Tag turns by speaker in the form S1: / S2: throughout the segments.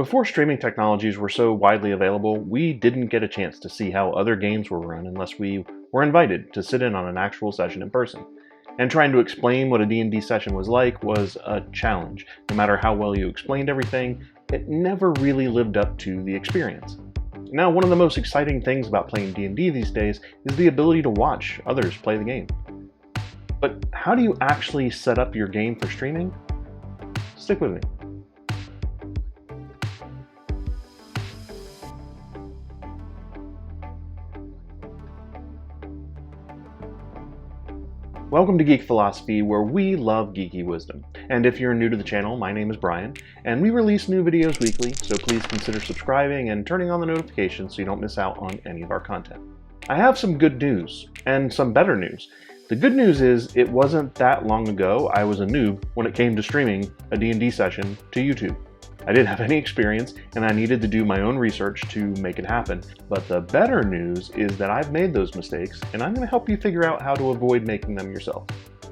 S1: Before streaming technologies were so widely available, we didn't get a chance to see how other games were run unless we were invited to sit in on an actual session in person. And trying to explain what a D&D session was like was a challenge. No matter how well you explained everything, it never really lived up to the experience. Now, one of the most exciting things about playing D&D these days is the ability to watch others play the game. But how do you actually set up your game for streaming? Stick with me. Welcome to Geek Philosophy, where we love geeky wisdom. And if you're new to the channel, my name is Brian, and we release new videos weekly, so please consider subscribing and turning on the notifications so you don't miss out on any of our content. I have some good news, and some better news. The good news is, it wasn't that long ago I was a noob when it came to streaming a D&D session to YouTube. I didn't have any experience, and I needed to do my own research to make it happen. But the better news is that I've made those mistakes, and I'm going to help you figure out how to avoid making them yourself.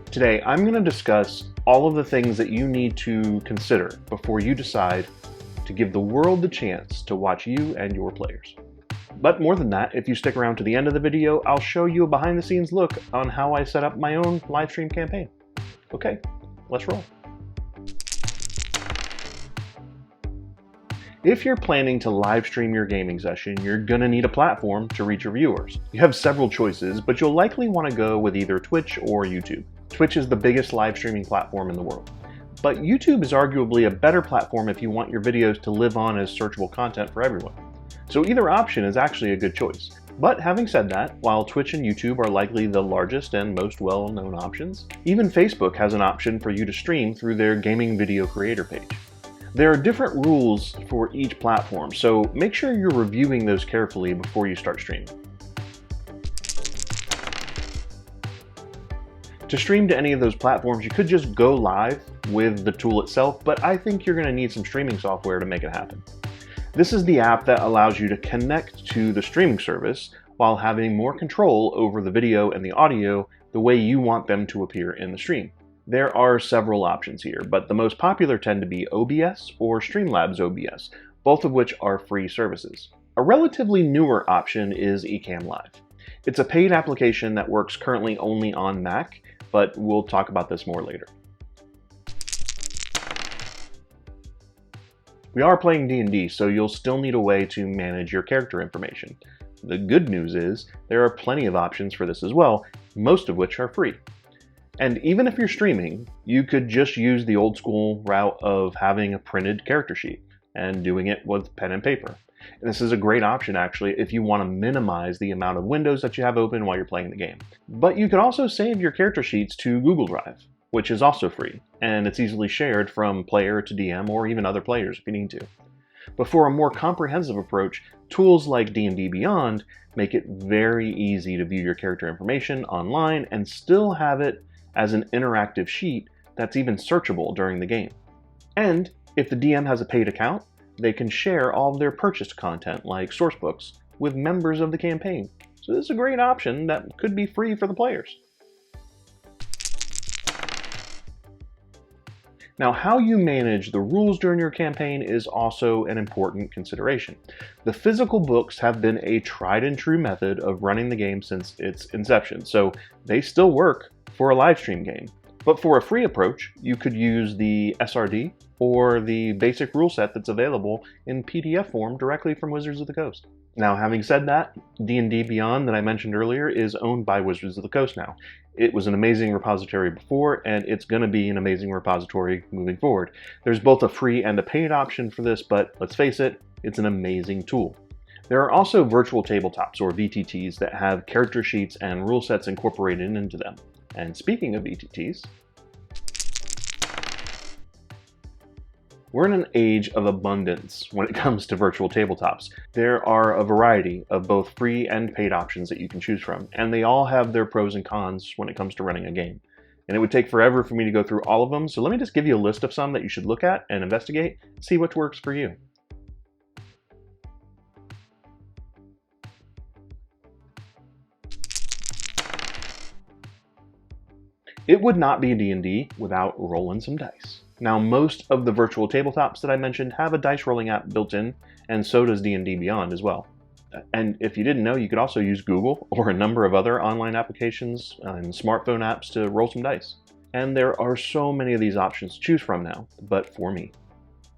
S1: Today, I'm going to discuss all of the things that you need to consider before you decide to give the world the chance to watch you and your players. But more than that, if you stick around to the end of the video, I'll show you a behind-the-scenes look on how I set up my own live stream campaign. Okay, let's roll. If you're planning to live stream your gaming session, you're going to need a platform to reach your viewers. You have several choices, but you'll likely want to go with either Twitch or YouTube. Twitch is the biggest live streaming platform in the world. But YouTube is arguably a better platform if you want your videos to live on as searchable content for everyone. So either option is actually a good choice. But having said that, while Twitch and YouTube are likely the largest and most well-known options, even Facebook has an option for you to stream through their gaming video creator page. There are different rules for each platform, so make sure you're reviewing those carefully before you start streaming. To stream to any of those platforms, you could just go live with the tool itself, but I think you're going to need some streaming software to make it happen. This is the app that allows you to connect to the streaming service while having more control over the video and the audio the way you want them to appear in the stream. There are several options here, but the most popular tend to be OBS or Streamlabs OBS, both of which are free services. A relatively newer option is Ecamm Live. It's a paid application that works currently only on Mac, but we'll talk about this more later. We are playing D&D, so you'll still need a way to manage your character information. The good news is, there are plenty of options for this as well, most of which are free. And even if you're streaming, you could just use the old school route of having a printed character sheet and doing it with pen and paper. And this is a great option actually if you want to minimize the amount of windows that you have open while you're playing the game. But you can also save your character sheets to Google Drive, which is also free, and it's easily shared from player to DM or even other players if you need to. But for a more comprehensive approach, tools like D&D Beyond make it very easy to view your character information online and still have it as an interactive sheet that's even searchable during the game. And if the DM has a paid account, they can share all of their purchased content, like sourcebooks, with members of the campaign. So this is a great option that could be free for the players. Now, how you manage the rules during your campaign is also an important consideration. The physical books have been a tried and true method of running the game since its inception, so they still work for a live stream game. But for a free approach, you could use the SRD or the basic rule set that's available in PDF form directly from Wizards of the Coast. Now, having said that, D&D Beyond that I mentioned earlier is owned by Wizards of the Coast now. It was an amazing repository before, and it's going to be an amazing repository moving forward. There's both a free and a paid option for this, but let's face it, it's an amazing tool. There are also virtual tabletops, or VTTs, that have character sheets and rule sets incorporated into them. And speaking of VTTs, we're in an age of abundance when it comes to virtual tabletops. There are a variety of both free and paid options that you can choose from, and they all have their pros and cons when it comes to running a game. And it would take forever for me to go through all of them, so let me just give you a list of some that you should look at and investigate, see which works for you. It would not be D&D without rolling some dice. Now, most of the virtual tabletops that I mentioned have a dice rolling app built in, and so does D&D Beyond as well. And if you didn't know, you could also use Google or a number of other online applications and smartphone apps to roll some dice. And there are so many of these options to choose from now, but for me,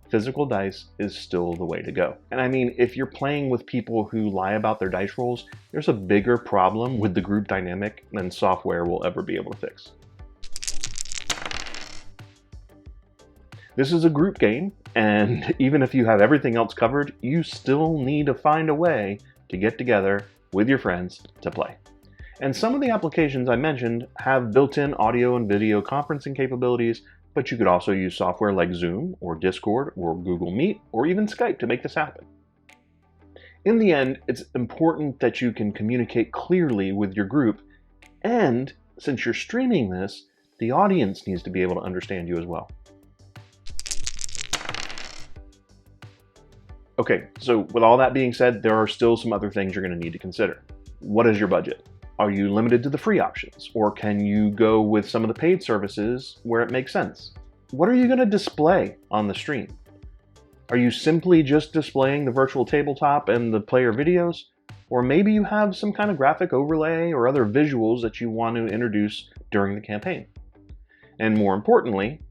S1: physical dice is still the way to go. And I mean, if you're playing with people who lie about their dice rolls, there's a bigger problem with the group dynamic than software will ever be able to fix. This is a group game, and even if you have everything else covered, you still need to find a way to get together with your friends to play. And some of the applications I mentioned have built-in audio and video conferencing capabilities, but you could also use software like Zoom or Discord or Google Meet or even Skype to make this happen. In the end, it's important that you can communicate clearly with your group, and since you're streaming this, the audience needs to be able to understand you as well. Okay, so with all that being said, there are still some other things you're going to need to consider. What is your budget? Are you limited to the free options, or can you go with some of the paid services where it makes sense? What are you going to display on the stream? Are you simply just displaying the virtual tabletop and the player videos? Or maybe you have some kind of graphic overlay or other visuals that you want to introduce during the campaign. And more importantly,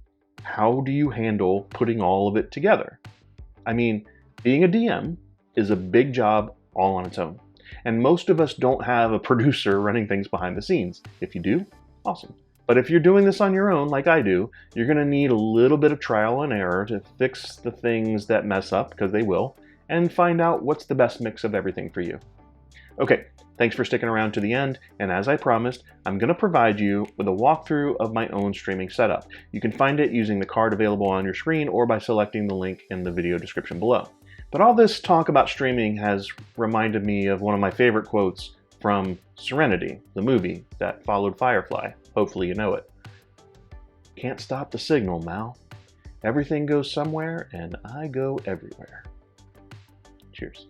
S1: how do you handle putting all of it together? I mean, being a DM is a big job all on its own. And most of us don't have a producer running things behind the scenes. If you do, awesome. But if you're doing this on your own, like I do, you're going to need a little bit of trial and error to fix the things that mess up, because they will, and find out what's the best mix of everything for you. Okay, thanks for sticking around to the end, and as I promised, I'm going to provide you with a walkthrough of my own streaming setup. You can find it using the card available on your screen or by selecting the link in the video description below. But all this talk about streaming has reminded me of one of my favorite quotes from Serenity, the movie that followed Firefly. Hopefully you know it. Can't stop the signal, Mal. Everything goes somewhere, and I go everywhere. Cheers.